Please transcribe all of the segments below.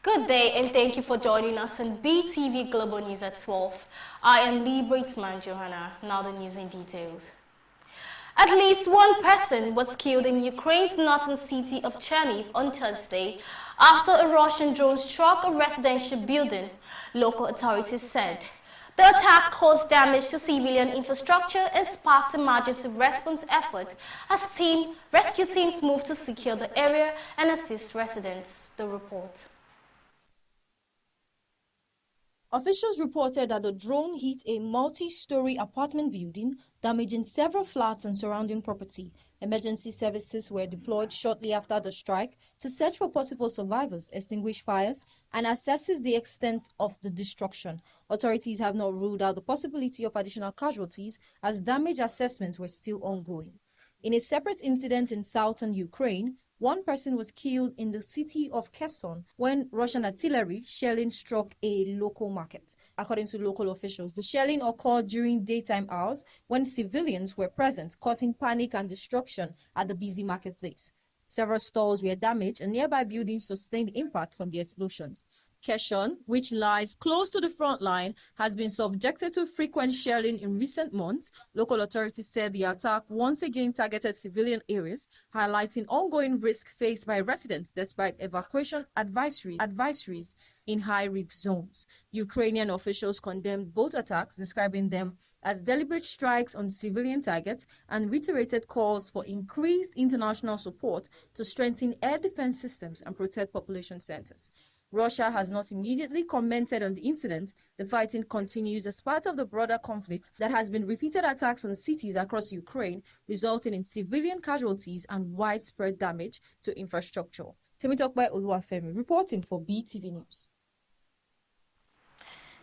Good day and thank you for joining us on BTV Global News at 12. I am Lee Britman Johanna. Now the news in details. At least one person was killed in Ukraine's northern city of Chernihiv on Thursday after a Russian drone struck a residential building, local authorities said. The attack caused damage to civilian infrastructure and sparked emergency response efforts as rescue teams moved to secure the area and assist residents. The report. Officials reported that the drone hit a multi-story apartment building, damaging several flats and surrounding property. Emergency services were deployed shortly after the strike to search for possible survivors, extinguish fires, and assess the extent of the destruction. Authorities have not ruled out the possibility of additional casualties as damage assessments were still ongoing. In a separate incident in southern Ukraine, one person was killed in the city of Kherson when Russian artillery shelling struck a local market. According to local officials, the shelling occurred during daytime hours when civilians were present, causing panic and destruction at the busy marketplace. Several stores were damaged and nearby buildings sustained impact from the explosions. Kherson, which lies close to the front line, has been subjected to frequent shelling in recent months. Local authorities said the attack once again targeted civilian areas, highlighting ongoing risk faced by residents despite evacuation advisories in high-risk zones. Ukrainian officials condemned both attacks, describing them as deliberate strikes on civilian targets, and reiterated calls for increased international support to strengthen air defense systems and protect population centers. Russia has not immediately commented on the incident. The fighting continues as part of the broader conflict that has been repeated attacks on cities across Ukraine, resulting in civilian casualties and widespread damage to infrastructure. Temitokwe Oluwafemi reporting for BTV News.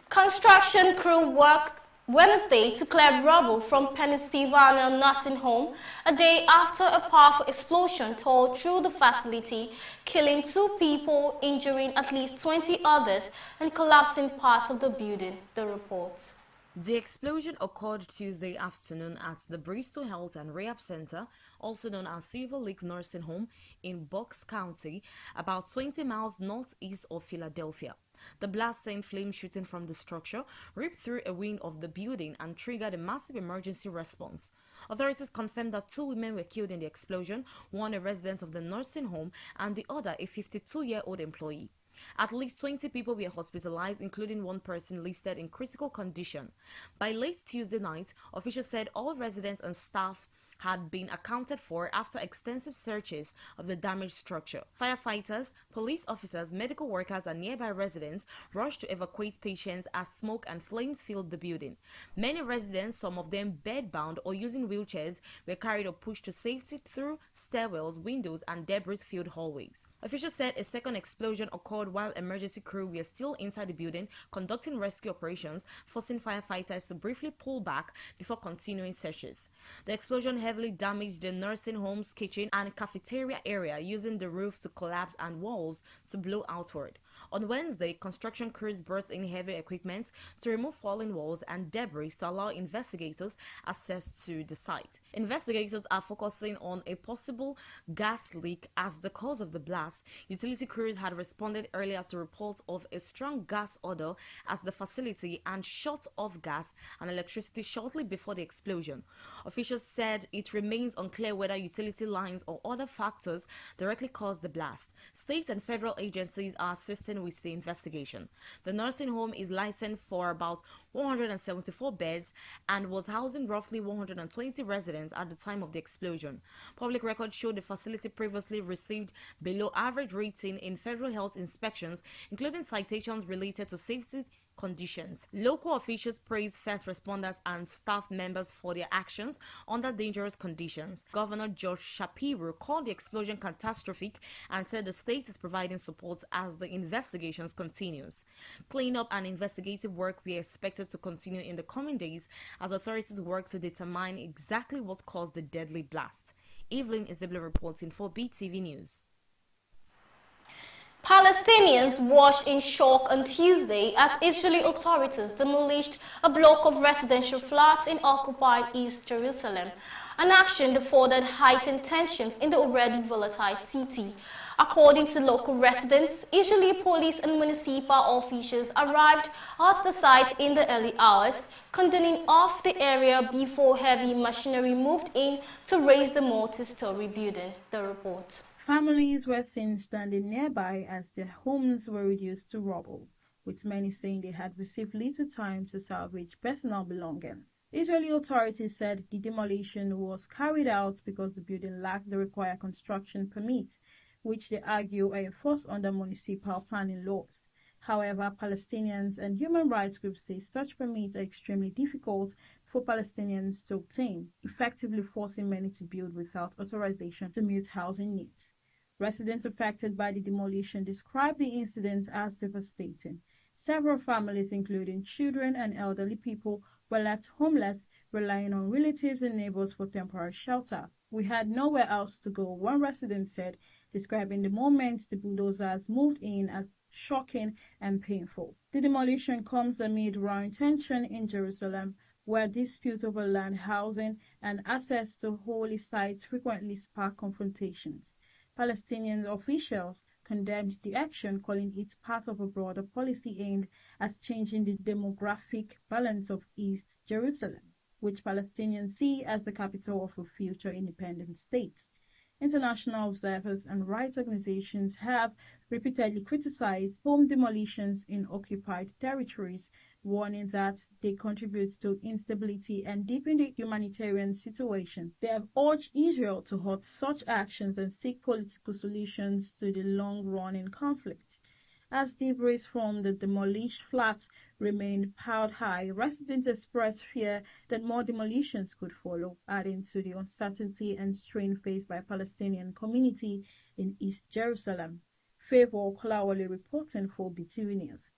Construction crew worked Wednesday to clear rubble from Pennsylvania nursing home a day after a powerful explosion tore through the facility, killing 2 people, injuring at least 20 others, and collapsing parts of the building. The report. The explosion occurred Tuesday afternoon at the Bristol Health and Rehab Center, also known as Silver Lake Nursing Home in Bucks County, about 20 miles northeast of Philadelphia. The blast sent flames shooting from the structure, ripped through a wing of the building, and triggered a massive emergency response. Authorities confirmed that 2 women were killed in the explosion, one a resident of the nursing home and the other a 52-year-old employee. At least 20 people were hospitalized, including one person listed in critical condition. By late Tuesday night, officials said all residents and staff had been accounted for after extensive searches of the damaged structure. Firefighters, police officers, medical workers, and nearby residents rushed to evacuate patients as smoke and flames filled the building. Many residents, some of them bedbound or using wheelchairs, were carried or pushed to safety through stairwells, windows, and debris-filled hallways. Officials said a second explosion occurred while emergency crew were still inside the building conducting rescue operations, forcing firefighters to briefly pull back before continuing searches. The explosion heavily damaged the nursing home's kitchen and cafeteria area, using the roof to collapse and walls to blow outward. On Wednesday, construction crews brought in heavy equipment to remove fallen walls and debris to allow investigators access to the site. Investigators are focusing on a possible gas leak as the cause of the blast. Utility crews had responded earlier to reports of a strong gas odor at the facility and shut off gas and electricity shortly before the explosion. Officials said it remains unclear whether utility lines or other factors directly caused the blast. State and federal agencies are assisting with the investigation. The nursing home is licensed for about 174 beds and was housing roughly 120 residents at the time of the explosion. Public records show the facility previously received below average rating in federal health inspections, including citations related to safety conditions. Local officials praised first responders and staff members for their actions under dangerous conditions. Governor Josh Shapiro called the explosion catastrophic and said the state is providing support as the investigations continues. Cleanup and investigative work we expected to continue in the coming days as authorities work to determine exactly what caused the deadly blast. Evelyn Isabella reporting for BTV News. Palestinians watched in shock on Tuesday as Israeli authorities demolished a block of residential flats in occupied East Jerusalem, an action that furthered heightened tensions in the already volatile city. According to local residents, Israeli police and municipal officials arrived at the site in the early hours, condoning off the area before heavy machinery moved in to raise the multi-story building, the report. Families were seen standing nearby as their homes were reduced to rubble, with many saying they had received little time to salvage personal belongings. Israeli authorities said the demolition was carried out because the building lacked the required construction permits, which they argue are enforced under municipal planning laws. However, Palestinians and human rights groups say such permits are extremely difficult for Palestinians to obtain, effectively forcing many to build without authorization to meet housing needs. Residents affected by the demolition described the incident as devastating. Several families, including children and elderly people, were left homeless, relying on relatives and neighbors for temporary shelter. "We had nowhere else to go," one resident said, describing the moment the bulldozers moved in as shocking and painful. The demolition comes amid growing tension in Jerusalem, where disputes over land, housing, and access to holy sites frequently spark confrontations. Palestinian officials condemned the action, calling it part of a broader policy aimed at changing the demographic balance of East Jerusalem, which Palestinians see as the capital of a future independent state. International observers and rights organizations have repeatedly criticized home demolitions in occupied territories, warning that they contribute to instability and deepen the humanitarian situation. They have urged Israel to halt such actions and seek political solutions to the long-running conflict. As debris from the demolished flats remained piled high, residents expressed fear that more demolitions could follow, adding to the uncertainty and strain faced by Palestinian community in East Jerusalem. Favor Kolawole reporting for Beetv News.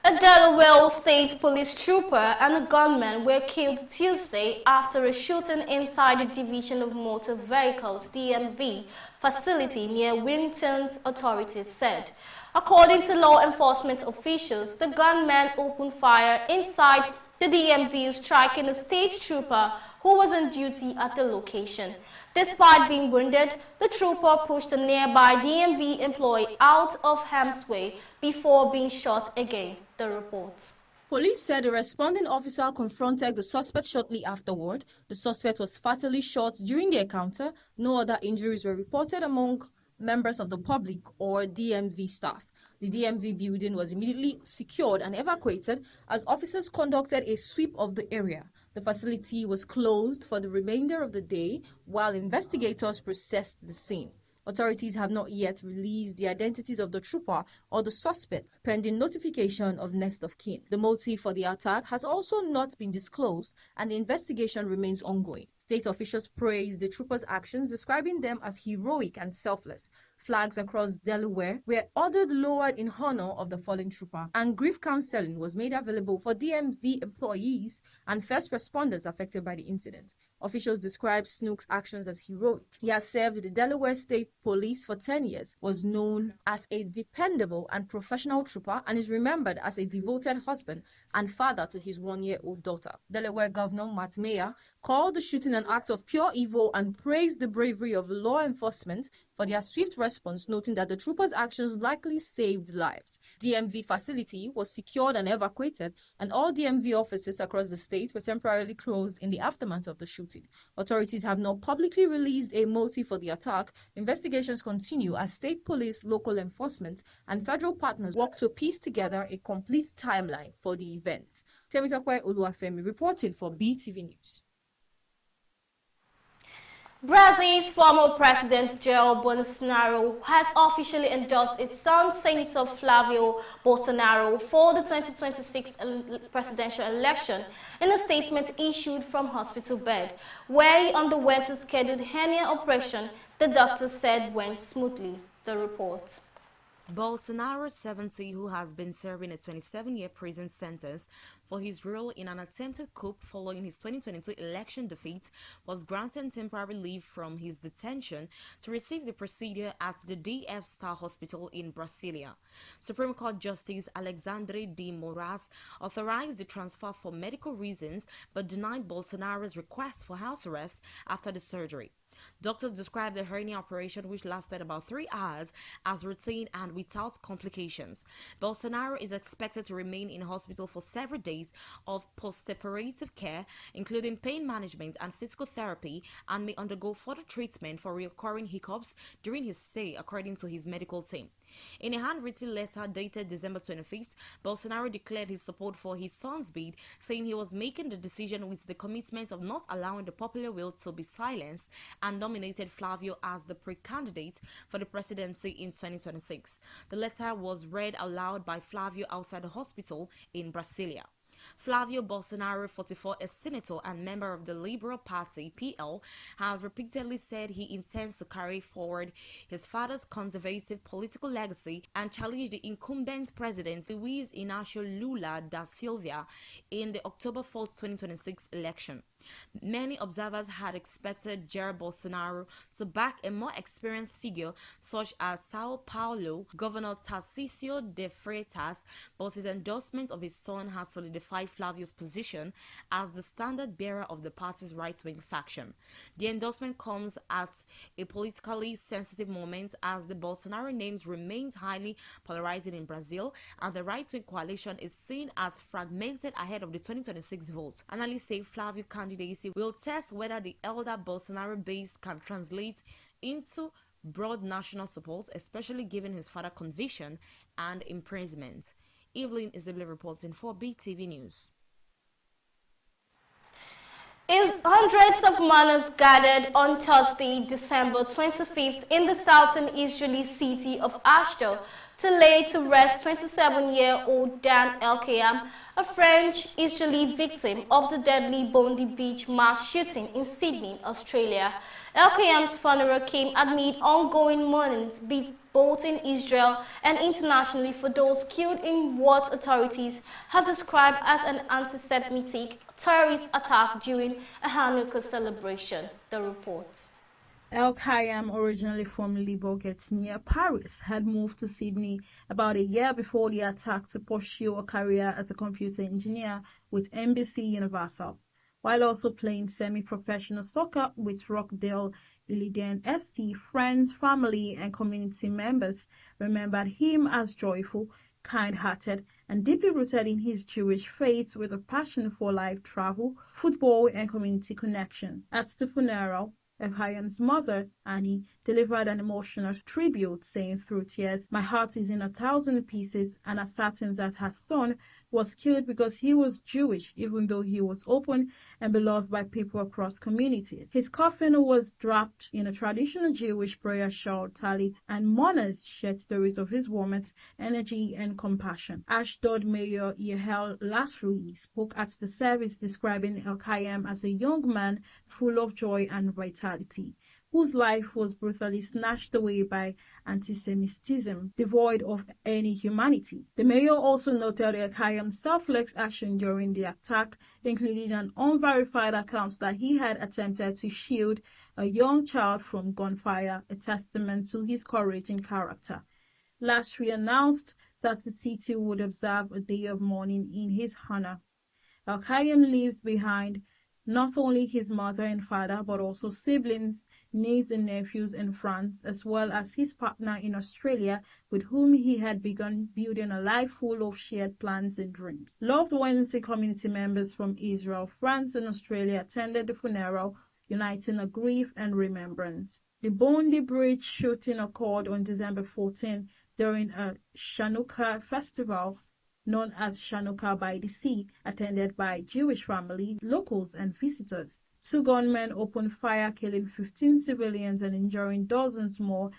A Delaware State Police trooper and a gunman were killed Tuesday after a shooting inside the Division of Motor Vehicles (DMV) facility near Wilmington, authorities said. According to law enforcement officials, the gunman opened fire inside the DMV, striking a state trooper who was on duty at the location. Despite being wounded, the trooper pushed a nearby DMV employee out of harm's way before being shot again, the report. Police said a responding officer confronted the suspect shortly afterward. The suspect was fatally shot during the encounter. No other injuries were reported among members of the public or DMV staff. The DMV building was immediately secured and evacuated as officers conducted a sweep of the area. The facility was closed for the remainder of the day while investigators processed the scene. Authorities have not yet released the identities of the trooper or the suspect, pending notification of next of kin. The motive for the attack has also not been disclosed, and the investigation remains ongoing. State officials praised the troopers' actions, describing them as heroic and selfless. Flags across Delaware were ordered lowered in honor of the fallen trooper, and grief counseling was made available for DMV employees and first responders affected by the incident. Officials described Snook's actions as heroic. He has served with the Delaware State Police for 10 years, was known as a dependable and professional trooper, and is remembered as a devoted husband and father to his one-year-old daughter. Delaware Governor Matt Mayer called the shooting an act of pure evil and praised the bravery of law enforcement for their swift response, noting that the troopers' actions likely saved lives. DMV facility was secured and evacuated, and all DMV offices across the state were temporarily closed in the aftermath of the shooting. Authorities have not publicly released a motive for the attack. Investigations continue as state police, local enforcement, and federal partners work to piece together a complete timeline for the events. Temitakwe Oluwafemi reporting for Beetv News. Brazil's former president Jair Bolsonaro has officially endorsed his son, Senator Flavio Bolsonaro, for the 2026 presidential election in a statement issued from hospital bed, where he underwent a scheduled hernia operation the doctor said went smoothly, the report. Bolsonaro, 70, who has been serving a 27-year prison sentence for his role in an attempted coup following his 2022 election defeat, was granted temporary leave from his detention to receive the procedure at the DF Star Hospital in Brasilia. Supreme Court Justice Alexandre de Moraes authorized the transfer for medical reasons but denied Bolsonaro's request for house arrest after the surgery. Doctors described the hernia operation, which lasted about 3 hours, as routine and without complications. Bolsonaro is expected to remain in hospital for several days of post-operative care, including pain management and physical therapy, and may undergo further treatment for recurring hiccups during his stay, according to his medical team. In a handwritten letter dated December 25th, Bolsonaro declared his support for his son's bid, saying he was making the decision with the commitment of not allowing the popular will to be silenced, and nominated Flavio as the pre-candidate for the presidency in 2026. The letter was read aloud by Flavio outside the hospital in Brasilia. Flavio Bolsonaro, 44, a senator and member of the Liberal Party (PL), has repeatedly said he intends to carry forward his father's conservative political legacy and challenge the incumbent president Luiz Inácio Lula da Silva in the October 4, 2026 election. Many observers had expected Jair Bolsonaro to back a more experienced figure such as Sao Paulo Governor Tarcísio de Freitas, but his endorsement of his son has solidified Flavio's position as the standard bearer of the party's right-wing faction. The endorsement comes at a politically sensitive moment as the Bolsonaro names remains highly polarizing in Brazil, and the right-wing coalition is seen as fragmented ahead of the 2026 vote. Analysts say Flavio candidacy will test whether the elder Bolsonaro base can translate into broad national support, especially given his father's conviction and imprisonment. Evelyn Isabella reporting for Beetv News. Hundreds of mourners gathered on Thursday, December 25th in the southern Israeli city of Ashdod to lay to rest 27-year-old Dan Elkayam, a French-Israeli victim of the deadly Bondi Beach mass shooting in Sydney, Australia. Elkayam's funeral came amid ongoing mournings both in Israel and internationally for those killed in what authorities have described as an anti-Semitic terrorist attack during a Hanukkah celebration. The report. Elkayam, originally from Libourget near Paris, had moved to Sydney about a year before the attack to pursue a career as a computer engineer with NBC Universal, while also playing semi-professional soccer with Rockdale Illidan FC. Friends, family and community members remembered him as joyful, kind-hearted and deeply rooted in his Jewish faith, with a passion for life travel, football and community connection. At the funeral, Elkayam's mother, Annie, delivered an emotional tribute, saying through tears, "My heart is in 1,000 pieces and ascertains that her son was killed because he was Jewish, even though he was open and beloved by people across communities." His coffin was draped in a traditional Jewish prayer shawl talit, and mourners shared stories of his warmth, energy and compassion. Ashdod Mayor Yehel Lasrui spoke at the service, describing Elkayam as a young man full of joy and vitality, whose life was brutally snatched away by anti-Semitism, devoid of any humanity. The mayor also noted Elkayam's selfless action during the attack, including an unverified account that he had attempted to shield a young child from gunfire, a testament to his courage and character. Last year announced that the city would observe a day of mourning in his honor. Elkayam leaves behind not only his mother and father, but also siblings, nieces and nephews in France, as well as his partner in Australia, with whom he had begun building a life full of shared plans and dreams. Loved ones and community members from Israel, France and Australia attended the funeral, uniting a grief and remembrance. The Bondi Bridge shooting occurred on December 14 during a Chanukah festival known as Chanukah by the Sea, attended by Jewish families, locals and visitors. 2 gunmen opened fire, killing 15 civilians and injuring dozens more,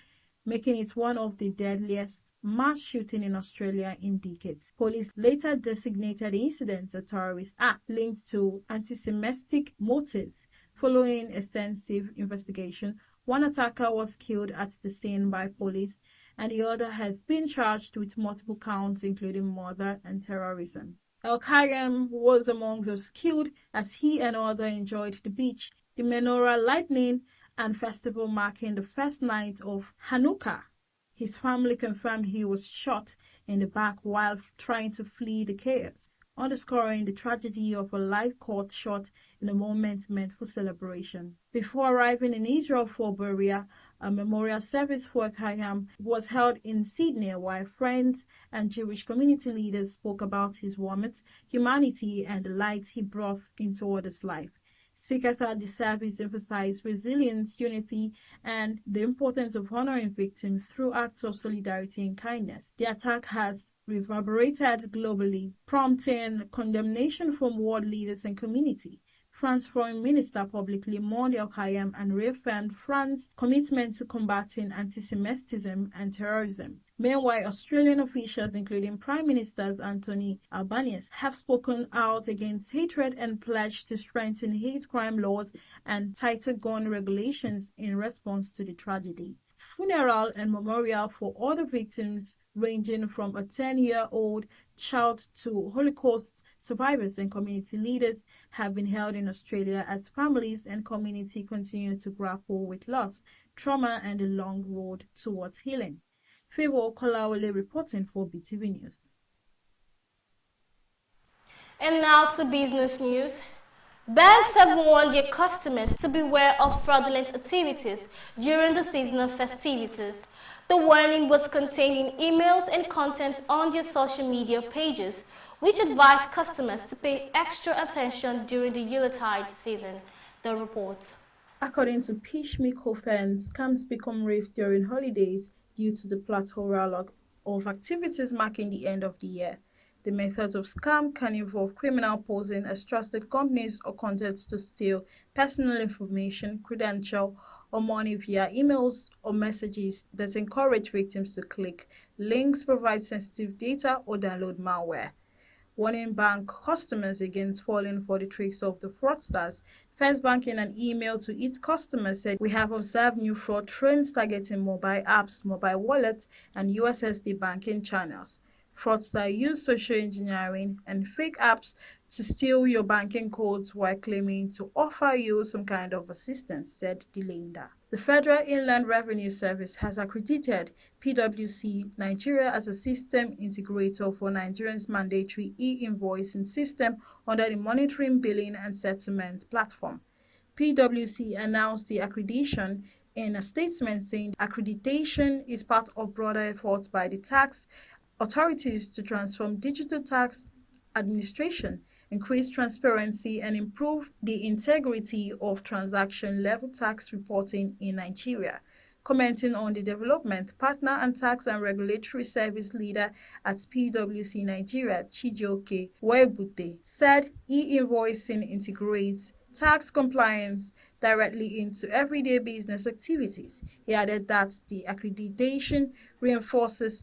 making it one of the deadliest mass shootings in Australia in decades. Police later designated the incident a terrorist act linked to anti-Semitic motives. Following extensive investigation, one attacker was killed at the scene by police, and the other has been charged with multiple counts including murder and terrorism. El-Khayyam was among those killed as he and others enjoyed the beach, the menorah lighting, and festival marking the first night of Hanukkah. His family confirmed he was shot in the back while trying to flee the chaos, underscoring the tragedy of a life caught short in a moment meant for celebration. Before arriving in Israel for burial, a memorial service for Khayyam was held in Sydney, while friends and Jewish community leaders spoke about his warmth, humanity, and the light he brought into others' life. Speakers at the service emphasized resilience, unity, and the importance of honoring victims through acts of solidarity and kindness. The attack has reverberated globally, prompting condemnation from world leaders and community. France's foreign minister publicly mourned El-Khayyam and reaffirmed France's commitment to combating anti-Semitism and terrorism. Meanwhile, Australian officials, including Prime Minister Anthony Albanese, have spoken out against hatred and pledged to strengthen hate crime laws and tighter gun regulations in response to the tragedy. Funeral and memorial for other victims ranging from a 10-year-old child to Holocaust survivors and community leaders have been held in Australia as families and community continue to grapple with loss, trauma, and the long road towards healing. Favour Kolawole reporting for Beetv News. And now to business news. Banks have warned their customers to beware of fraudulent activities during the seasonal festivities. The warning was contained in emails and content on their social media pages, which advised customers to pay extra attention during the Yuletide season. The report. According to Pishmikofen, scams become rife during holidays due to the plethora of activities marking the end of the year. The methods of scam can involve criminal posing as trusted companies or contacts to steal personal information, credential, or money via emails or messages that encourage victims to click links, provide sensitive data, or download malware. Warning bank customers against falling for the tricks of the fraudsters. First Bank, in an email to its customers, said, "We have observed new fraud trends targeting mobile apps, mobile wallets, and USSD banking channels. Fraudsters use social engineering and fake apps to steal your banking codes while claiming to offer you some kind of assistance," said the lender. The Federal Inland Revenue Service has accredited PwC Nigeria as a system integrator for Nigeria's mandatory e-invoicing system under the Monitoring, Billing and Settlement platform. PwC announced the accreditation in a statement saying accreditation is part of broader efforts by the tax authorities to transform digital tax administration, increase transparency, and improve the integrity of transaction-level tax reporting in Nigeria. Commenting on the development, partner and tax and regulatory service leader at PwC Nigeria, Chijioke Webute, said e-invoicing integrates tax compliance directly into everyday business activities. He added that the accreditation reinforces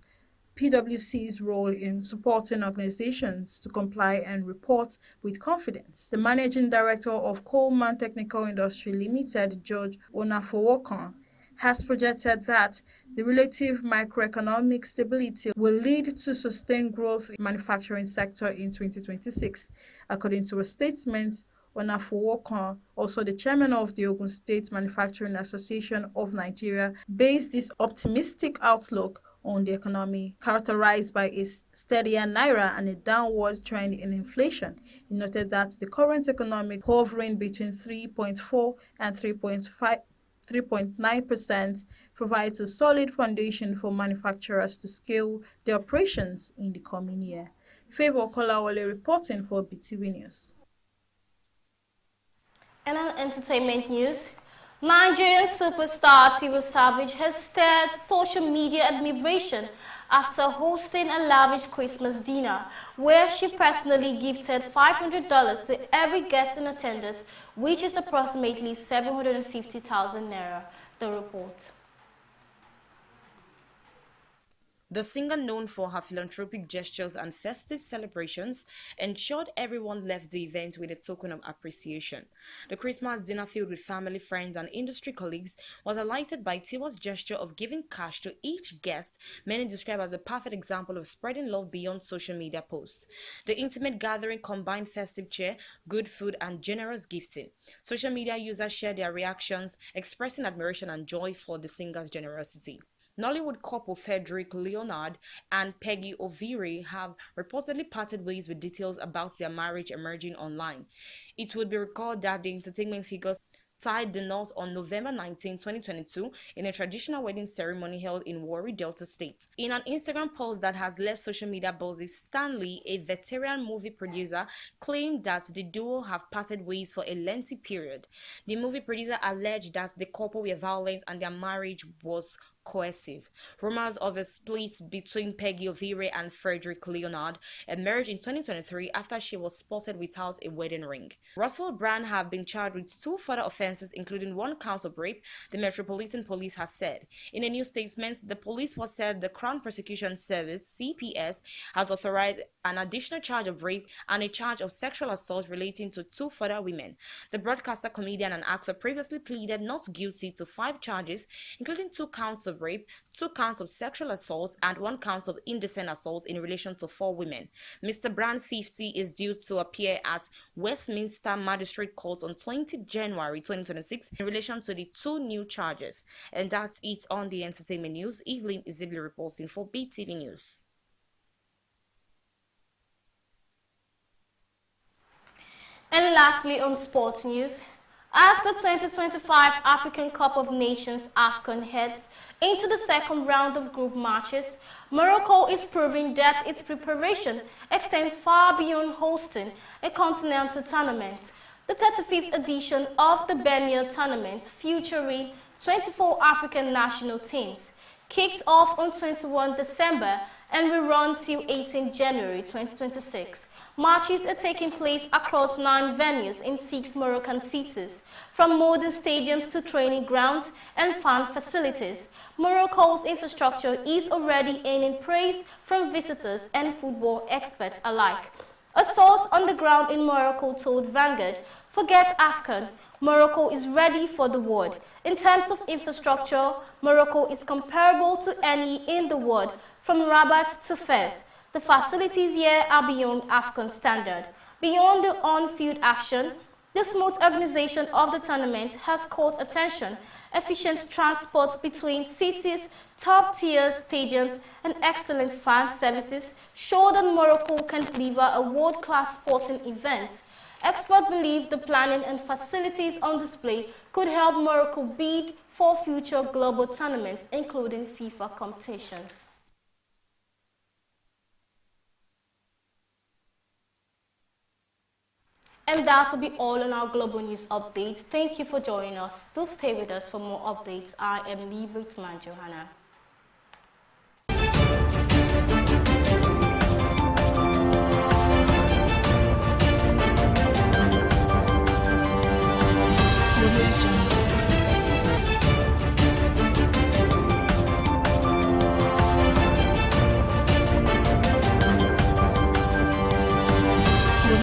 PwC's role in supporting organizations to comply and report with confidence. The managing director of Coleman Technical Industry Limited, George Onafowokan, has projected that the relative macroeconomic stability will lead to sustained growth in the manufacturing sector in 2026. According to a statement, Onafowokan, also the chairman of the Ogun State Manufacturing Association of Nigeria, based this optimistic outlook on the economy, characterized by a steadier naira and a downward trend in inflation. He noted that the current economic hovering between 3.4 and 3.9% provides a solid foundation for manufacturers to scale their operations in the coming year. Favour Kolawole reporting for Beetv News. And on entertainment news, Nigerian superstar Tiwa Savage has stirred social media admiration after hosting a lavish Christmas dinner where she personally gifted $500 to every guest in attendance, which is approximately 750,000 naira. The report. The singer, known for her philanthropic gestures and festive celebrations, ensured everyone left the event with a token of appreciation. The Christmas dinner, filled with family, friends, and industry colleagues, was highlighted by Tiwa's gesture of giving cash to each guest, many describe as a perfect example of spreading love beyond social media posts. The intimate gathering combined festive cheer, good food, and generous gifting. Social media users shared their reactions, expressing admiration and joy for the singer's generosity. Nollywood couple Frederick Leonard and Peggy O'Veary have reportedly parted ways, with details about their marriage emerging online. It would be recalled that the entertainment figures tied the knot on November 19, 2022 in a traditional wedding ceremony held in Warri, Delta State. In an Instagram post that has left social media buzzes, Stanley, a veteran movie producer, claimed that the duo have parted ways for a lengthy period. The movie producer alleged that the couple were violent and their marriage was coercive. Rumors of a split between Peggy O'Veary and Frederick Leonard emerged in 2023 after she was spotted without a wedding ring. Russell Brand have been charged with 2 further offenses, including 1 count of rape, the Metropolitan Police has said. In a new statement, the police force said the Crown Prosecution Service (CPS) has authorized an additional charge of rape and a charge of sexual assault relating to 2 further women. The broadcaster, comedian, and actor previously pleaded not guilty to 5 charges, including 2 counts of rape, 2 counts of sexual assault, and 1 count of indecent assault in relation to 4 women. Mr. Brand, 50, is due to appear at Westminster Magistrate Court on 20 January 2026 in relation to the 2 new charges. And that's it on the entertainment news. Evelyn Izibli reporting for Beetv News. And lastly, on sports news, as the 2025 African Cup of Nations AFCON heads into the second round of group matches, Morocco is proving that its preparation extends far beyond hosting a continental tournament. The 35th edition of the Benia tournament, featuring 24 African national teams, kicked off on 21 December and will run till 18 January 2026. Matches are taking place across 9 venues in 6 Moroccan cities, from modern stadiums to training grounds and fan facilities. Morocco's infrastructure is already earning praise from visitors and football experts alike. A source on the ground in Morocco told Vanguard, "Forget AFCON. Morocco is ready for the world. In terms of infrastructure, Morocco is comparable to any in the world, from Rabat to Fez. The facilities here are beyond AFCON standard." Beyond the on-field action, the smooth organization of the tournament has caught attention. Efficient transport between cities, top-tier stadiums, and excellent fan services show that Morocco can deliver a world-class sporting event. Experts believe the planning and facilities on display could help Morocco bid for future global tournaments, including FIFA competitions. And that will be all on our global news updates. Thank you for joining us. Do stay with us for more updates. I am Librit Johanna.